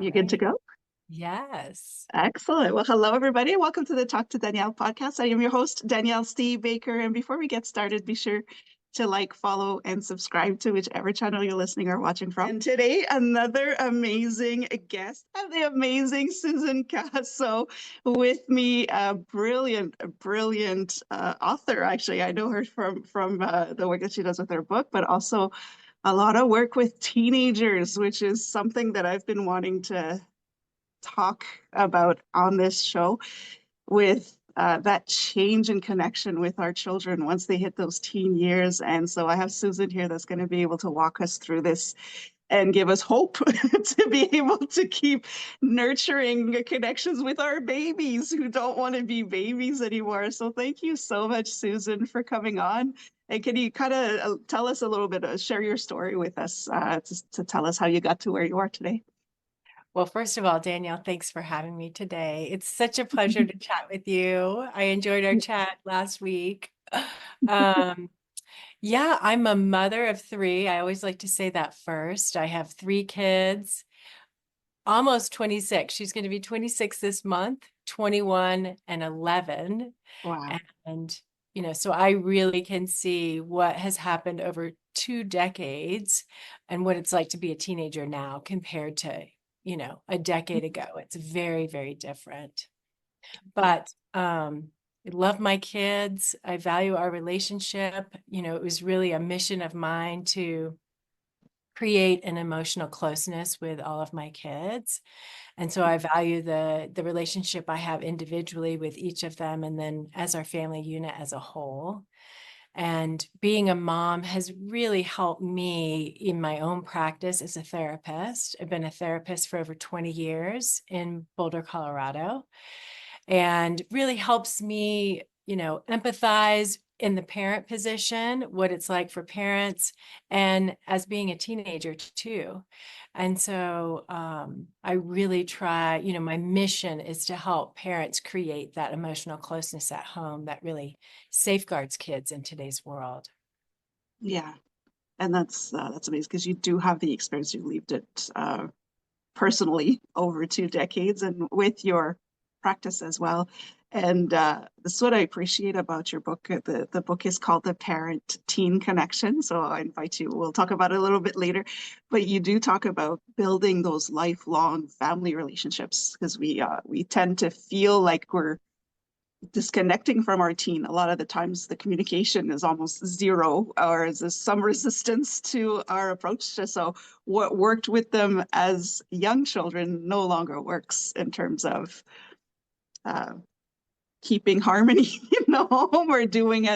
You good to right. go? Yes. Excellent. Well, hello, everybody. Welcome to the Talk to Danielle podcast. I am your host, Danielle Steve Baker. And before we get started, be sure to like, follow, and subscribe to whichever channel you're listening or watching from. And today, another amazing guest, the amazing Susan Caso with me, a brilliant author. Actually, I know her from the work that she does with her book, but also a lot of work with teenagers, which is something that I've been wanting to talk about on this show with that change in connection with our children once they hit those teen years. And so I have Susan here that's going to be able to walk us through this and give us hope to be able to keep nurturing connections with our babies who don't want to be babies anymore. So thank you so much, Susan, for coming on. And can you kind of tell us a little bit, share your story with us to tell us how you got to where you are today? Well, first of all, Danielle, thanks for having me today. It's such a pleasure to chat with you. I enjoyed our chat last week. Um, yeah, I'm a mother of three. I always like to say that first. I have three kids, almost 26. She's going to be 26 this month, 21 and 11. Wow. And, so I really can see what has happened over 2 decades and what it's like to be a teenager now compared to, a decade ago. It's very, very different. But I love my kids. I value our relationship. It was really a mission of mine to create an emotional closeness with all of my kids. And so I value the relationship I have individually with each of them and then as our family unit as a whole. And being a mom has really helped me in my own practice as a therapist. I've been a therapist for over 20 years in Boulder, Colorado, and really helps me, empathize in the parent position, what it's like for parents, and as being a teenager too. And so I really try, my mission is to help parents create that emotional closeness at home that really safeguards kids in today's world. Yeah. And that's amazing because you do have the experience. You lived it personally over 2 decades and with your practice as well. And this is what I appreciate about your book. The book is called The Parent-Teen Connection. So I invite you, we'll talk about it a little bit later, but you do talk about building those lifelong family relationships because we tend to feel like we're disconnecting from our teen. A lot of the times the communication is almost zero or there's some resistance to our approach. So what worked with them as young children no longer works in terms of uh, keeping harmony in the home or doing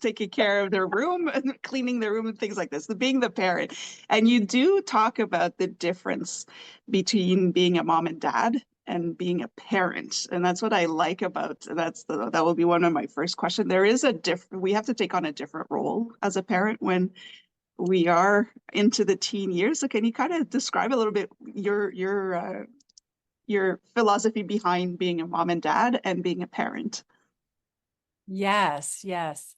taking care of their room and cleaning their room and things like this, the being the parent. And you do talk about the difference between being a mom and dad and being a parent. And that's what I like about that will be one of my first questions. There is we have to take on a different role as a parent when we are into the teen years. So can you kind of describe a little bit your philosophy behind being a mom and dad and being a parent? Yes, yes.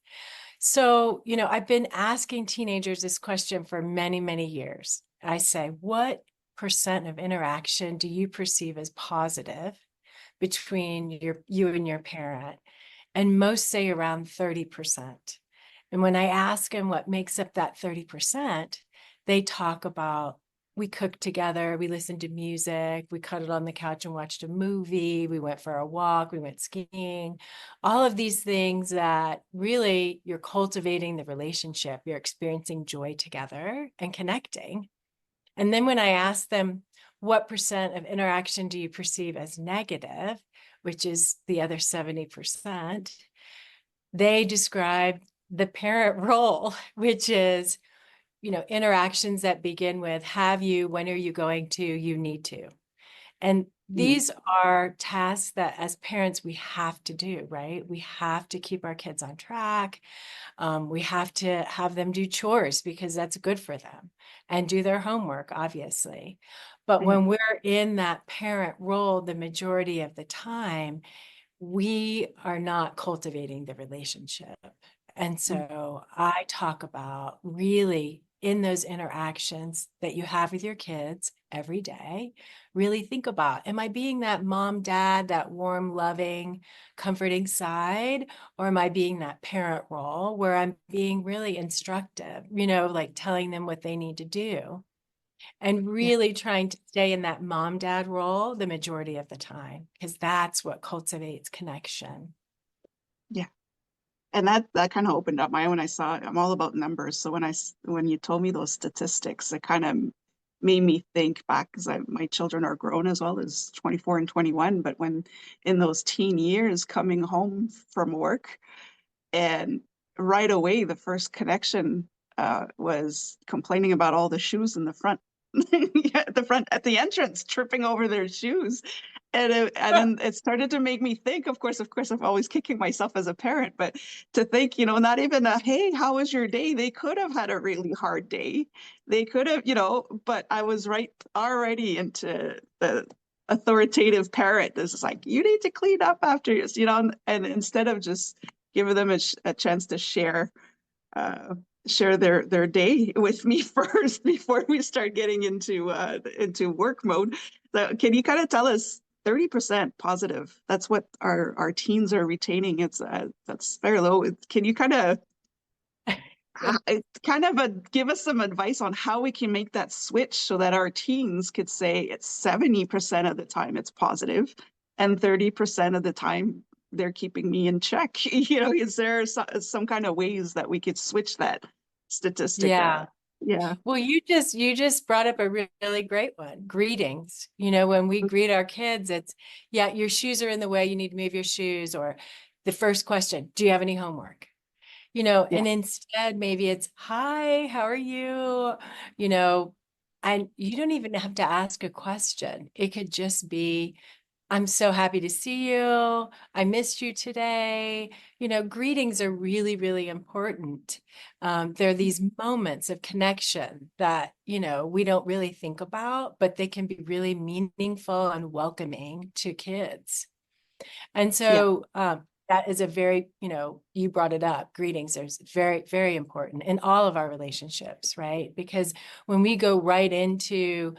So, I've been asking teenagers this question for many, many years. I say, what percent of interaction do you perceive as positive between you and your parent? And most say around 30%. And when I ask them what makes up that 30%, they talk about we cooked together, we listened to music, we cuddled on the couch and watched a movie, we went for a walk, we went skiing, all of these things that really you're cultivating the relationship, you're experiencing joy together and connecting. And then when I ask them, what percent of interaction do you perceive as negative, which is the other 70%, they describe the parent role, which is, interactions that begin with have you, when are you going to, you need to. And Mm. these are tasks that as parents we have to do, right? We have to keep our kids on track. We have to have them do chores because that's good for them and do their homework, obviously. But Yeah. when we're in that parent role, the majority of the time, we are not cultivating the relationship. And Mm. so I talk about really in those interactions that you have with your kids every day, really think about, am I being that mom, dad, that warm, loving, comforting side? Or am I being that parent role where I'm being really instructive, like telling them what they need to do, and Yeah. really trying to stay in that mom, dad role the majority of the time, because that's what cultivates connection. Yeah. And that kind of opened up my when I saw I'm all about numbers. So when you told me those statistics, it kind of made me think back because my children are grown as well as 24 and 21. But when in those teen years coming home from work, and right away the first connection was complaining about all the shoes in the front, at the front at the entrance, tripping over their shoes. And then it started to make me think, of course, I'm always kicking myself as a parent, but to think, not even a, hey, how was your day? They could have had a really hard day. They could have, but I was right already into the authoritative parent. This is like, you need to clean up after you, and instead of just giving them a chance to uh, share their day with me first before we start getting into work mode. So can you kind of tell us 30% positive? That's what our teens are retaining. That's very low. Can you give us some advice on how we can make that switch so that our teens could say it's 70% of the time it's positive and 30% of the time they're keeping me in check. Is there some kind of ways that we could switch that statistic? Yeah. Yeah. Well, you just brought up a really great one. Greetings. When we greet our kids, it's, yeah, your shoes are in the way, you need to move your shoes. Or the first question, do you have any homework? Yeah. And instead maybe it's, hi, how are you? You know, and you don't even have to ask a question. It could just be, I'm so happy to see you. I missed you today. Greetings are really, really important. There are these moments of connection that, we don't really think about, but they can be really meaningful and welcoming to kids. And Yeah. so that is a very, you brought it up. Greetings are very, very important in all of our relationships, right? Because when we go right into,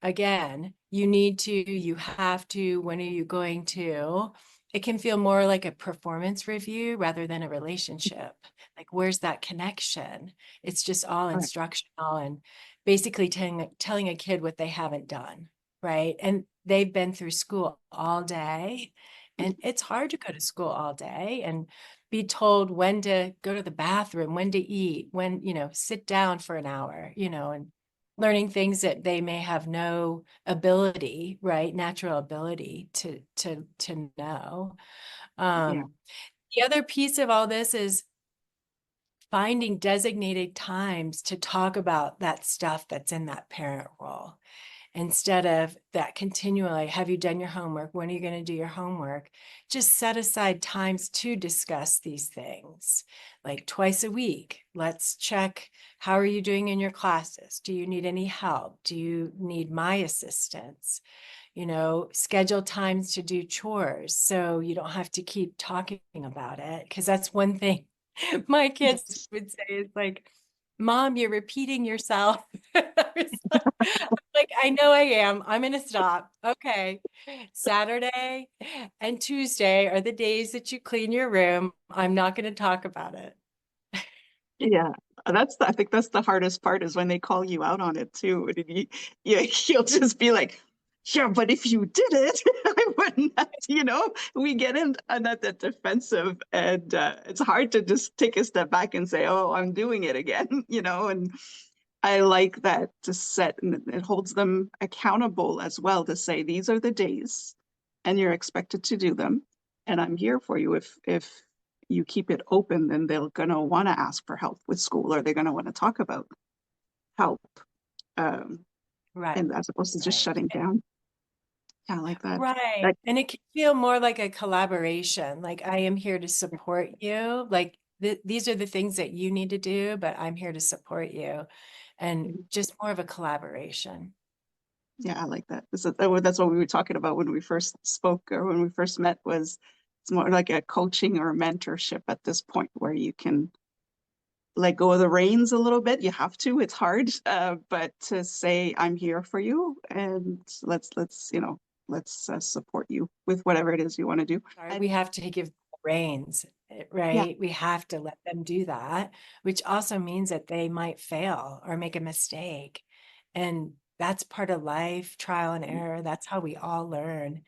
again, you have to, when are you going to? It can feel more like a performance review rather than a relationship. Like, where's that connection? It's just all All right. instructional and basically telling a kid what they haven't done, right? And they've been through school all day, and it's hard to go to school all day and be told when to go to the bathroom, when to eat, when, sit down for an hour, and learning things that they may have no ability, right? Natural ability to know. Yeah. Um, the other piece of all this is finding designated times to talk about that stuff that's in that parent role, instead of that continually, have you done your homework? When are you going to do your homework? Just set aside times to discuss these things, like twice a week. Let's check, how are you doing in your classes? Do you need any help? Do you need my assistance? Schedule times to do chores so you don't have to keep talking about it. Because that's one thing my kids would say is like, Mom, you're repeating yourself. I was like, I know I am. I'm going to stop. Okay. Saturday and Tuesday are the days that you clean your room. I'm not going to talk about it. Yeah, I think that's the hardest part is when they call you out on it too. And you'll just be like, yeah, but if you did it, I wouldn't have, we get in on that defensive, and it's hard to just take a step back and say, oh, I'm doing it again, and I like that to set, and it holds them accountable as well to say, these are the days and you're expected to do them. And I'm here for you. If you keep it open, then they're gonna want to ask for help with school, or they're gonna want to talk about help. Um, Right. and as opposed to just Right. shutting down. Yeah, I like that. Right. That And it can feel more like a collaboration. Like, I am here to support you. Like, these are the things that you need to do, but I'm here to support you. And just more of a collaboration. yeah, I like that. That's what we were talking about when we first spoke or when we first met was it's more like a coaching or a mentorship at this point where you can let go of the reins a little bit. You have to, it's hard, but to say, I'm here for you, and let's, let's support you with whatever it is you want to do. Sorry, we And have to give the reins, yeah, right? We have to let them do that, which also means that they might fail or make a mistake. And that's part of life, trial and error. That's how we all learn.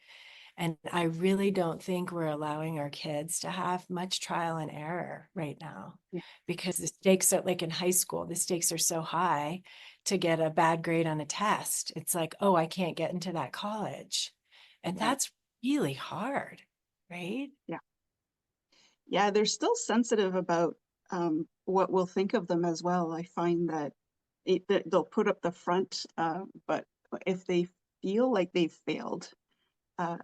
And I really don't think we're allowing our kids to have much trial and error right now yeah, because the stakes are like in high school, the stakes are so high to get a bad grade on a test. It's like, oh, I can't get into that college. And right. that's really hard, right? Yeah. Yeah, they're still sensitive about what we'll think of them as well. I find that they'll put up the front, but if they feel like they've failed, uh,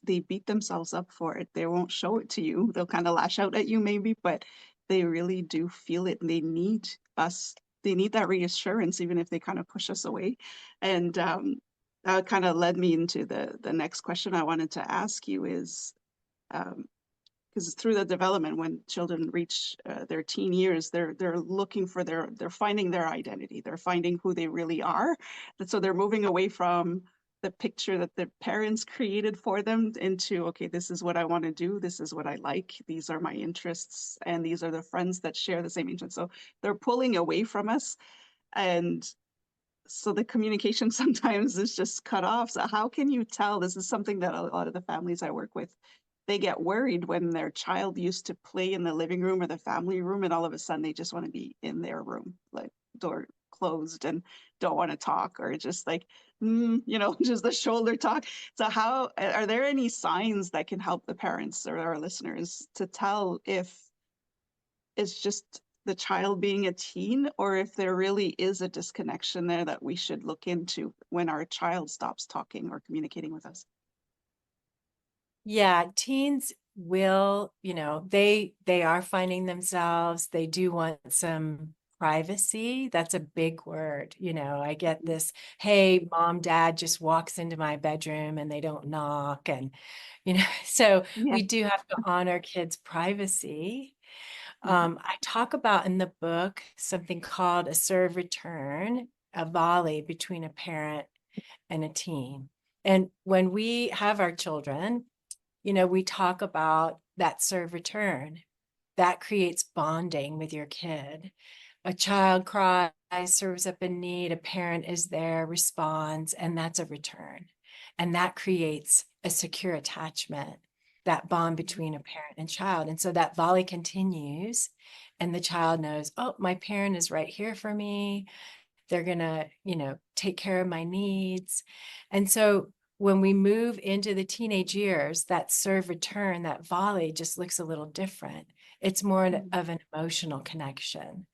they beat themselves up for it. They won't show it to you. They'll kind of lash out at you maybe, but they really do feel it, and they need us. They need that reassurance, even if they kind of push us away. And that kind of led me into the next question I wanted to ask you is. Um, because through the development, when children reach their teen years, they're looking for they're finding their identity, they're finding who they really are, and so they're moving away from the picture that their parents created for them into, okay, this is what I want to do, this is what I like, these are my interests, and these are the friends that share the same interests. So they're pulling away from us, and so the communication sometimes is just cut off. So how can you tell? This is something that a lot of the families I work with, they get worried when their child used to play in the living room or the family room, and all of a sudden they just want to be in their room, like door closed and don't want to talk, or just like, just the shoulder talk. So how are there any signs that can help the parents or our listeners to tell if it's just the child being a teen, or if there really is a disconnection there that we should look into when our child stops talking or communicating with us? Yeah, teens will, they are finding themselves. They do want some privacy. That's a big word. I get this, hey, mom, dad just walks into my bedroom and they don't knock. And, so Yeah. we do have to honor kids' privacy. Mhm. I talk about in the book something called a serve return, a volley between a parent and a teen. And when we have our children, we talk about that serve return. That creates bonding with your kid. A child cries, serves up a need, a parent is there, responds, and that's a return. And that creates a secure attachment, that bond between a parent and child. And so that volley continues, and the child knows, oh, my parent is right here for me. They're going to, take care of my needs. And so when we move into the teenage years, that serve return, that volley just looks a little different. It's more Mhm. of an emotional connection.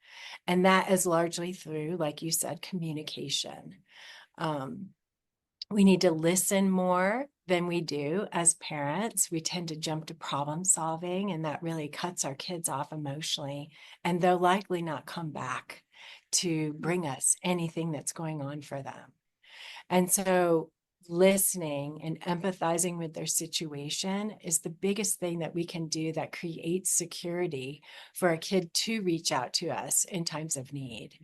And that is largely through, like you said, communication. Um, we need to listen more than we do as parents. We tend to jump to problem solving, and that really cuts our kids off emotionally. And they'll likely not come back to bring us anything that's going on for them. And so, listening and empathizing with their situation is the biggest thing that we can do that creates security for a kid to reach out to us in times of need,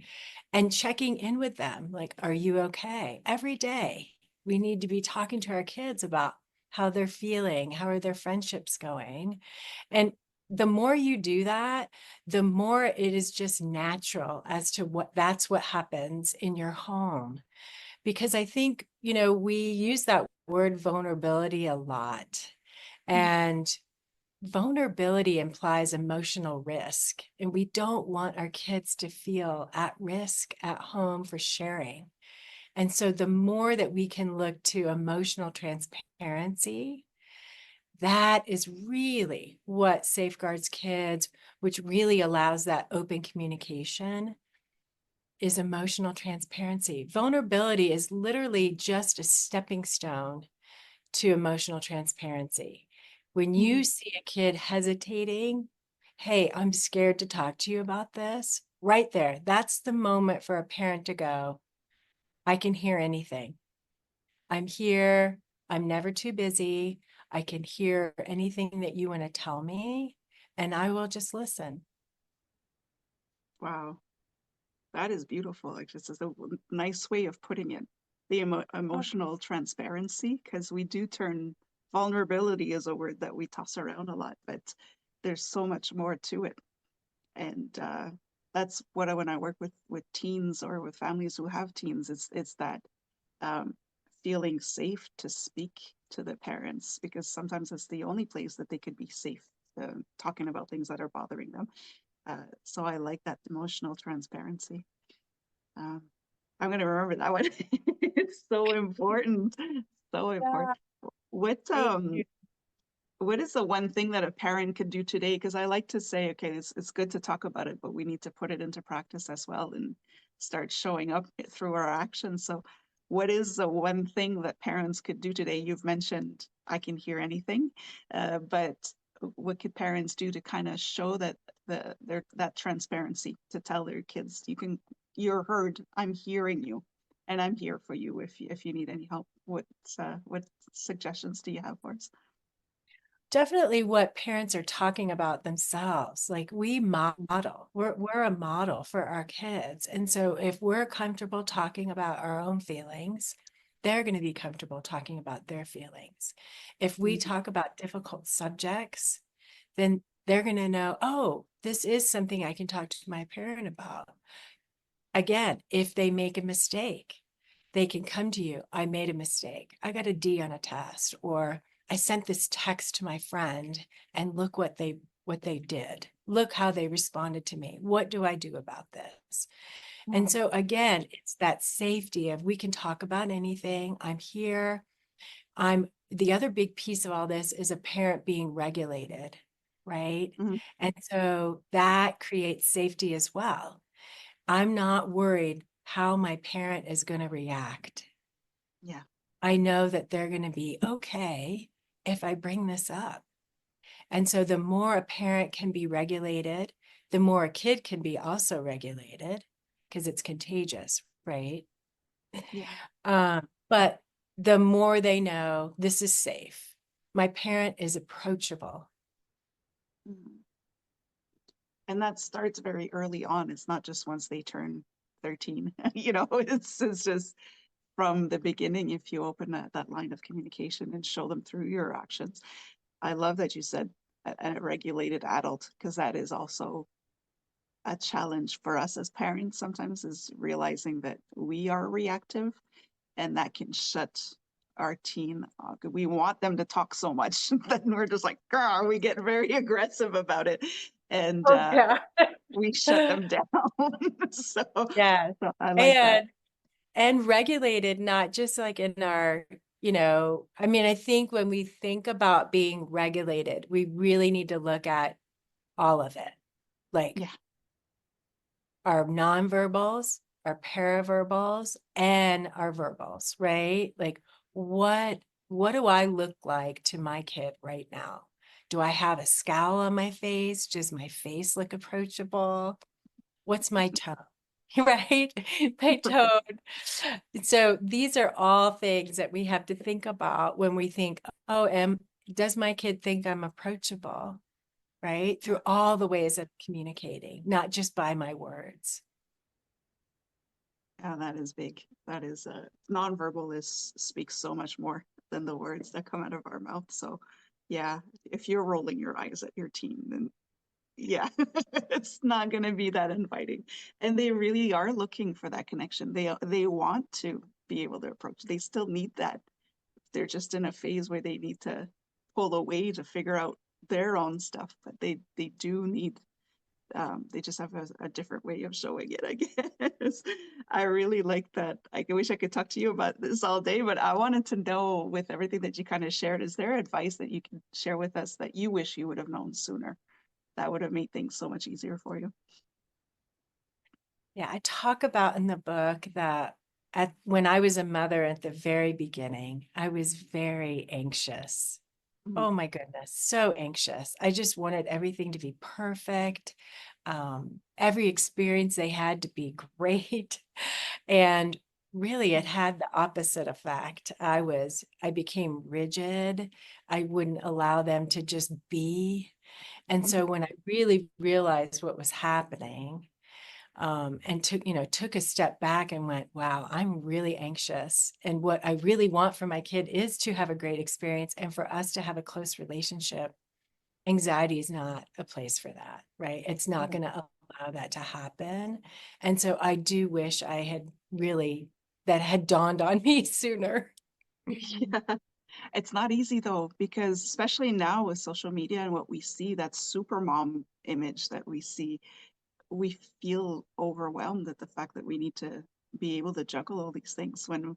and checking in with them like, are you okay? Every day we need to be talking to our kids about how they're feeling, how are their friendships going. And the more you do that, the more it is just natural as to what happens in your home. Because I think, we use that word vulnerability a lot, and vulnerability implies emotional risk, and we don't want our kids to feel at risk at home for sharing. And so the more that we can look to emotional transparency, that is really what safeguards kids, which really allows that open communication, is emotional transparency. Vulnerability is literally just a stepping stone to emotional transparency. When you Mhm. see a kid hesitating, hey, I'm scared to talk to you about this, right there, that's the moment for a parent to go, I can hear anything. I'm here. I'm never too busy. I can hear anything that you want to tell me, and I will just listen. Wow. That is beautiful. Like, this is a nice way of putting it. The emotional transparency, because we do turn vulnerability is a word that we toss around a lot, but there's so much more to it. And that's what when I work with teens or with families who have teens, it's that um, feeling safe to speak to the parents, because sometimes it's the only place that they could be safe talking about things that are bothering them. So I like that emotional transparency. Um, I'm gonna remember that one. It's so important. So important. Yeah, What thank you. what is the one thing that a parent could do today? Because I like to say, okay, it's good to talk about it, but we need to put it into practice as well and start showing up through our actions. So what is the one thing that parents could do today? You've mentioned I can hear anything, but what could parents do to kind of show that that transparency to tell their kids you're heard, I'm hearing you, and I'm here for you if you need any help. What suggestions do you have for us? Definitely what parents are talking about themselves. Like we model, we're a model for our kids. And so if we're comfortable talking about our own feelings, they're going to be comfortable talking about their feelings. If we Mhm. talk about difficult subjects, then they're going to know, oh, this is something I can talk to my parent about. Again, if they make a mistake, they can come to you. I made a mistake. I got a D on a test, or I sent this text to my friend and look what they did. Look how they responded to me. What do I do about this? And Wow. so again, it's that safety of we can talk about anything. I'm here. I'm the other big piece of all this is a parent being regulated, right? Mhm. And so that creates safety as well. I'm not worried how my parent is going to react. Yeah. I know that they're going to be okay if I bring this up. And so the more a parent can be regulated, the more a kid can be also regulated because it's contagious, right? Yeah. But the more they know this is safe, my parent is approachable. Mhm. And that starts very early on. It's not just once they turn 13. It's just from the beginning if you open that line of communication and show them through your actions. I love that you said a regulated adult, because that is also a challenge for us as parents sometimes, is realizing that we are reactive and that can shut our teen off. We want them to talk so much that we're just like, girl, we get very aggressive about it. And Oh, yeah. we shut them down. so, Yes. so I like that. And regulated, not just like in our, I mean, I think when we think about being regulated, we really need to look at all of it, like Yeah. our nonverbals, our paraverbals, and our verbals, right? Like what do I look like to my kid right now? Do I have a scowl on my face? Does my face look approachable? What's my tone? Right? My tone. So these are all things that we have to think about when we think, oh, does my kid think I'm approachable? Right? Yeah. Through all the ways of communicating, not just by my words. Yeah, that is big. That is nonverbal is speaks so much more than the words that come out of our mouth. So yeah, if you're rolling your eyes at your teen, then yeah, it's not going to be that inviting. And they really are looking for that connection. They want to be able to approach. They still need that. They're just in a phase where they need to pull away to figure out their own stuff, but they do need they just have a different way of showing it, I guess. I really like that. I wish I could talk to you about this all day, but I wanted to know, with everything that you kind of shared, is there advice that you can share with us that you wish you would have known sooner? That would have made things so much easier for you. Yeah, I talk about in the book that when I was a mother at the very beginning, I was very anxious. Mhm. Oh my goodness, so anxious. I just wanted everything to be perfect. Every experience they had to be great. And really, it had the opposite effect. I became rigid. I wouldn't allow them to just be. And Mhm. so when I really realized what was happening, and took a step back and went, wow, I'm really anxious. And what I really want for my kid is to have a great experience and for us to have a close relationship. Anxiety is not a place for that, right? It's not going to allow that to happen. And so I do wish I had really, that had dawned on me sooner. Yeah. It's not easy though, because especially now with social media and what we see, that super mom image that we see, we feel overwhelmed at the fact that we need to be able to juggle all these things. When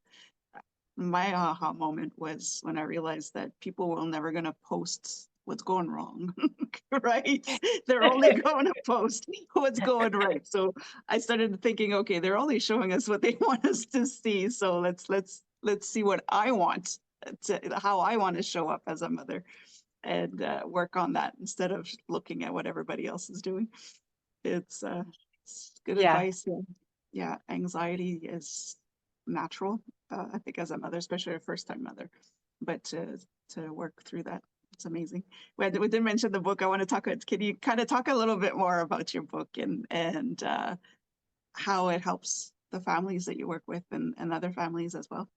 my aha moment was when I realized that people were never going to post what's going wrong, right? They're only going to post what's going right. So I started thinking, okay, they're only showing us what they want us to see. So let's see what I want how I want to show up as a mother and work on that instead of looking at what everybody else is doing. It's good Yeah. advice. Yeah. Yeah, anxiety is natural, I think, as a mother, especially a first-time mother. But to work through that, it's amazing. We did mention the book. I want to talk. Can you kind of talk a little bit more about your book and how it helps the families that you work with and other families as well?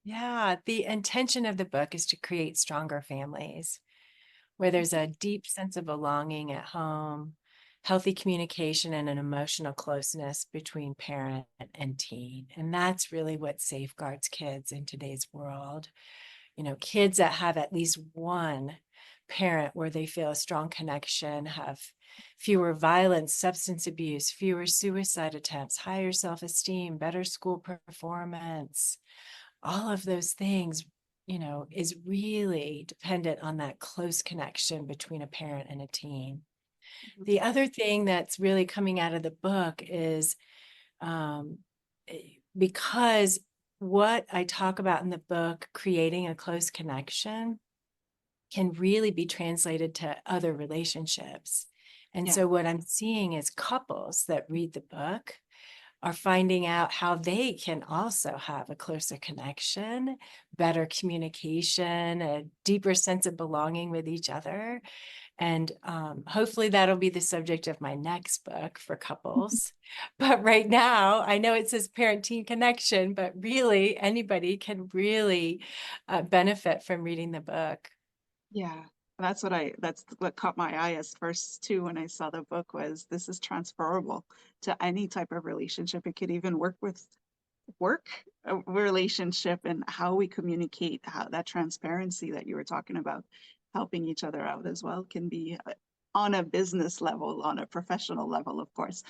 Yeah. The intention of the book is to create stronger families where there's a deep sense of belonging at home, healthy communication, and an emotional closeness between parent and teen. And that's really what safeguards kids in today's world. Kids that have at least one parent where they feel a strong connection, have fewer violence, substance abuse, fewer suicide attempts, higher self-esteem, better school performance, all of those things, is really dependent on that close connection between a parent and a teen. Mhm. The other thing that's really coming out of the book is um, because what I talk about in the book, creating a close connection, can really be translated to other relationships. And Yeah. so, what I'm seeing is couples that read the book are finding out how they can also have a closer connection, better communication, a deeper sense of belonging with each other. And hopefully that'll be the subject of my next book for couples. But right now, I know it says parent-teen connection, but really anybody can really benefit from reading the book. Yeah, that's what caught my eye as first too when I saw the book was this is transferable to any type of relationship. It could even work with work relationship and how we communicate, how that transparency that you were talking about, helping each other out as well can be on a business level, on a professional level, of course,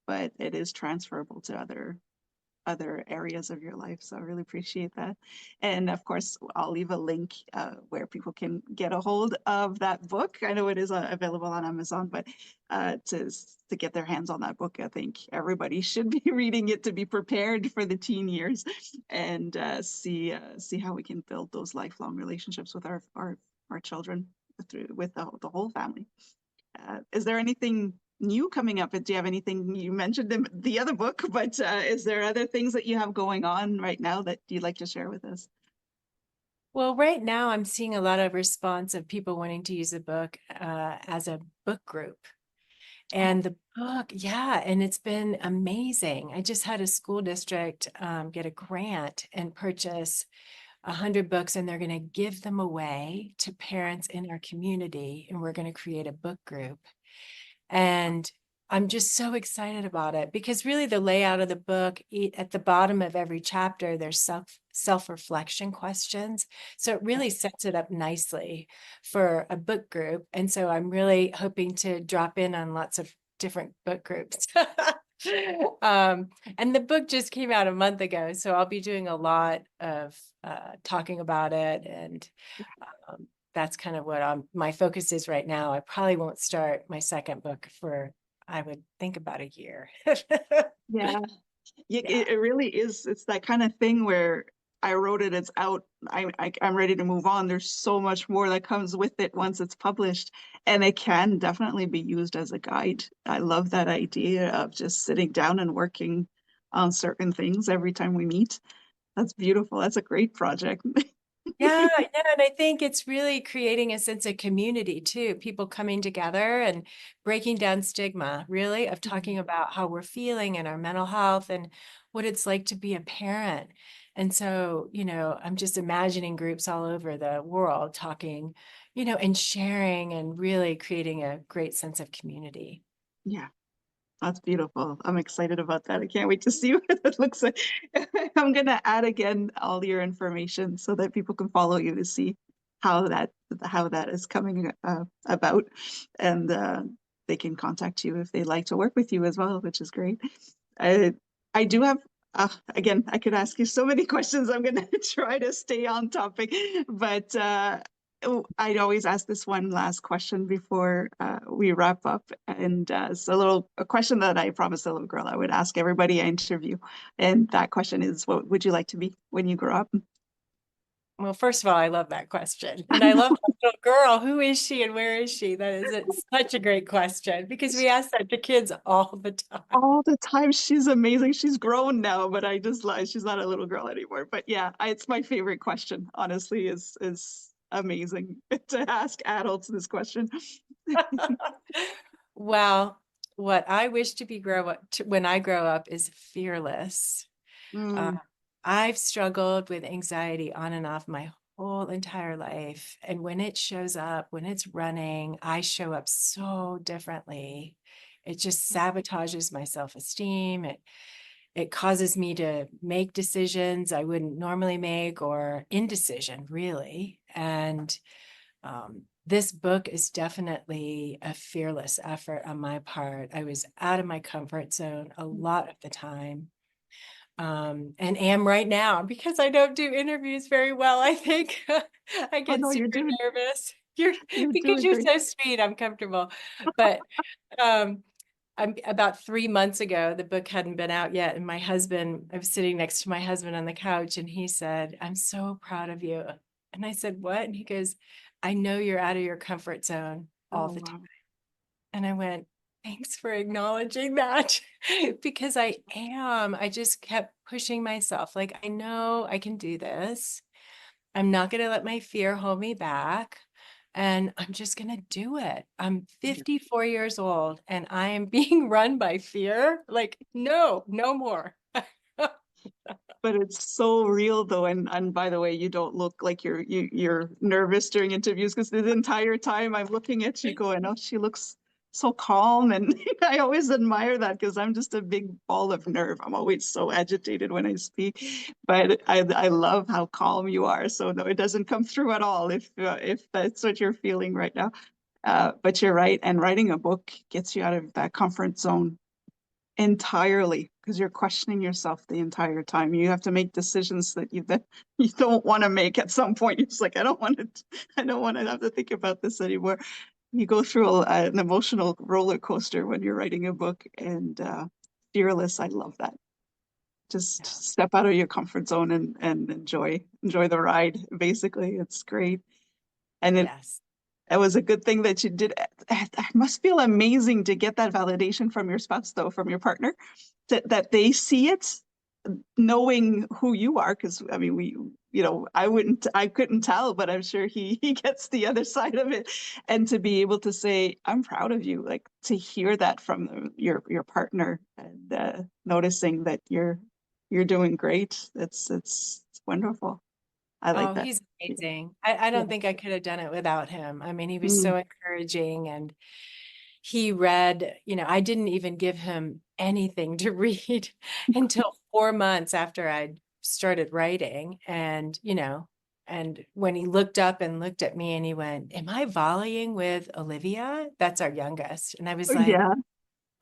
but it is transferable to other areas of your life. So I really appreciate that. And of course, I'll leave a link where people can get a hold of that book. I know it is available on Amazon, but to get their hands on that book, I think everybody should be reading it to be prepared for the teen years and see how we can build those lifelong relationships with our children through with the whole family. Is there anything new coming up? Do you have anything you mentioned in the other book, but is there other things that you have going on right now that you'd like to share with us? Well, right now I'm seeing a lot of response of people wanting to use the book as a book group. Oh, And the book, yeah, and it's been amazing. I just had a school district get a grant and purchase 100 books, and they're going to give them away to parents in our community. And we're going to create a book group. And I'm just so excited about it because really the layout of the book, at the bottom of every chapter, there's self-reflection questions. So it really sets it up nicely for a book group. And so I'm really hoping to drop in on lots of different book groups. Um, and the book just came out a month ago, so I'll be doing a lot of talking about it, and that's kind of what my focus is right now. I probably won't start my second book for, I would think, about a year. yeah. Yeah, Yeah. it really is. It's that kind of thing where I wrote it, it's out. I'm ready to move on. There's so much more that comes with it once it's published, and it can definitely be used as a guide. I love that idea of just sitting down and working on certain things every time we meet. That's beautiful. That's a great project. Yeah, yeah, and I think it's really creating a sense of community too, people coming together and breaking down stigma, really, of talking about how we're feeling and our mental health and what it's like to be a parent. And so, I'm just imagining groups all over the world talking, and sharing and really creating a great sense of community. Yeah. That's beautiful. I'm excited about that. I can't wait to see what it looks like. I'm gonna add again all your information so that people can follow you to see how that is coming about, and they can contact you if they'd like to work with you as well, which is great. I I do have again, I could ask you so many questions. I'm gonna try to stay on topic, but I'd always ask this one last question before we wrap up, and it's a question that I promised the little girl I would ask everybody I interview, and that question is, what would you like to be when you grow up? Well, first of all, I love that question. And I love that little girl. Who is she and where is she? That is such a great question because we ask that to kids all the time. All the time. She's amazing. She's grown now, but I just lie. She's not a little girl anymore. But yeah, it's my favorite question, honestly, is amazing to ask adults this question. Well, what I wish to be when I grow up is fearless. Uh, Mm, I've struggled with anxiety on and off my whole entire life. And when it shows up, when it's running, I show up so differently. It just sabotages my self-esteem. It causes me to make decisions I wouldn't normally make or indecision, really. And this book is definitely a fearless effort on my part. I was out of my comfort zone a lot of the time, and am right now because I don't do interviews very well. I think I oh get no, super nervous. You're you're because doing you're great. so sweet, I'm comfortable. But um, I'm about 3 months ago, the book hadn't been out yet, and I was sitting next to my husband on the couch, and he said, "I'm so proud of you." And I said, "What?" And he goes, "I know you're out of your comfort zone all Oh the time." wow. And I went, "Thanks for acknowledging that," because I am. I just kept pushing myself. Like, I know I can do this. I'm not going to let my fear hold me back. And I'm just going to do it. I'm 54 years old and I am being run by fear. Like, no, no more. But it's so real though, and by the way, you don't look like you're nervous during interviews, because the entire time I'm looking at you going, oh, she looks so calm, and I always admire that because I'm just a big ball of nerve. I'm always so agitated when I speak, but I love how calm you are. So no, it doesn't come through at all if that's what you're feeling right now. But you're right, and writing a book gets you out of that comfort zone entirely, because you're questioning yourself the entire time. You have to make decisions that you don't want to make at some point. It's like, I don't want to have to think about this anymore. You go through an emotional roller coaster when you're writing a book, and fearless. I love that. Just Yeah. step out of your comfort zone and enjoy the ride. Basically, it's great. And Yes. it was a good thing that you did. It must feel amazing to get that validation from your spouse, though, from your partner, that they see it, knowing who you are. Because I mean, I couldn't tell, but I'm sure he gets the other side of it, and to be able to say, "I'm proud of you," like to hear that from your partner, and noticing that you're doing great. It's wonderful. I like Oh, that. he's amazing. I Yeah. don't think I could have done it without him. I mean, he was Mm. so encouraging and he read, I didn't even give him anything to read until 4 months after I'd started writing. And when he looked up and looked at me and he went, "Am I volleying with Olivia?" That's our youngest. And I was like, Yeah.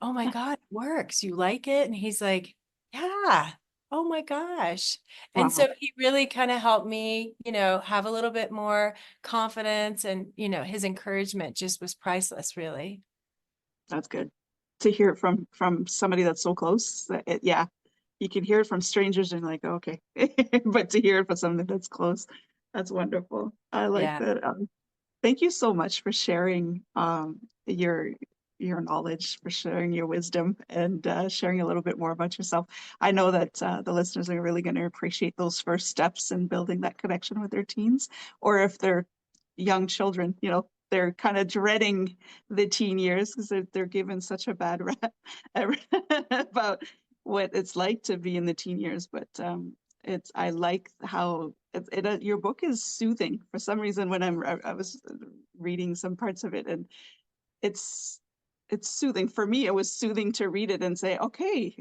"Oh my God, it works. You like it?" And he's like, "Yeah. Oh my gosh." And Wow. so he really kind of helped me, have a little bit more confidence and, his encouragement just was priceless, really. That's good to hear it from somebody that's so close. Yeah, you can hear it from strangers and like, okay, but to hear it from somebody that's close, that's wonderful. I like Yeah. that. Thank you so much for sharing your your knowledge, for sharing your wisdom, and sharing a little bit more about yourself. I know that the listeners are really going to appreciate those first steps in building that connection with their teens, or if they're young children, they're kind of dreading the teen years because they're given such a bad rap about what it's like to be in the teen years. But I like how your book is soothing for some reason. When I was reading some parts of it, and it's soothing for me. It was soothing to read it and say, okay,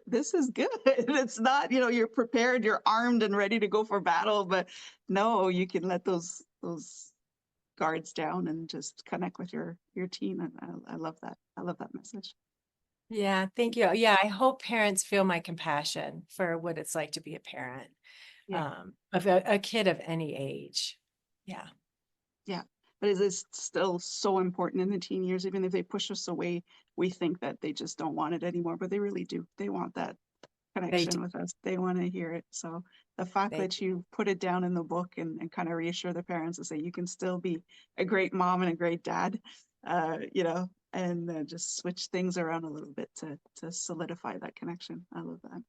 this is good. It's not, you're prepared, you're armed and ready to go for battle, but no, you can let those guards down and just connect with your teen. And I love that. I love that message. Yeah, thank you. Yeah, I hope parents feel my compassion for what it's like to be a parent, Yeah. of a kid of any age. Yeah. Yeah. But it is still so important in the teen years. Even if they push us away, we think that they just don't want it anymore, but they really do. They want that They do. connection with us. They want to hear it. So the fact They that you put it down in the book and kind of reassure the parents and say you can still be a great mom and a great dad, and just switch things around a little bit to solidify that connection. I love that. Yeah,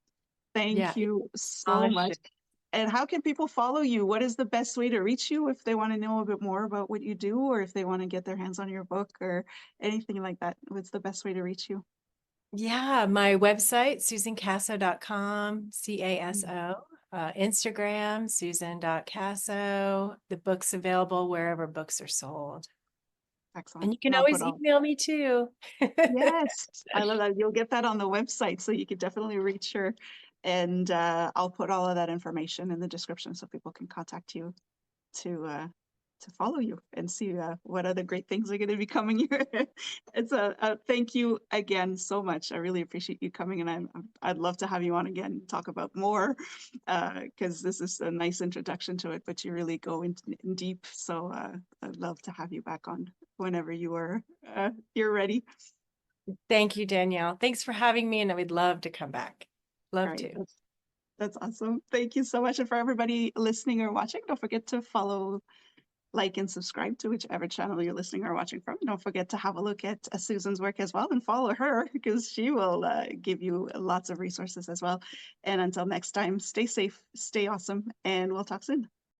Thank it you so much. polishes. And how can people follow you? What is the best way to reach you if they want to know a bit more about what you do, or if they want to get their hands on your book or anything like that? What's the best way to reach you? Yeah, my website, susancaso.com, CASO. Instagram, susan.caso. The book's available wherever books are sold. And Excellent. you can And I'll put always all email me too. Yes, I love that. You'll get that on the website, so you could definitely reach her. And I'll put all of that information in the description so people can contact you to follow you and see what other great things are going to be coming here. It's a thank you again so much. I really appreciate you coming, and I'd love to have you on again and talk about more because this is a nice introduction to it, but you really go in deep. So I'd love to have you back on whenever you're ready. Thank you, Danielle. Thanks for having me, and I would love to come back. All Love right, to. that's awesome. Thank you so much. And for everybody listening or watching, don't forget to follow, like, and subscribe to whichever channel you're listening or watching from. Don't forget to have a look at Susan's work as well and follow her because she will give you lots of resources as well. And until next time, stay safe, stay awesome, and we'll talk soon.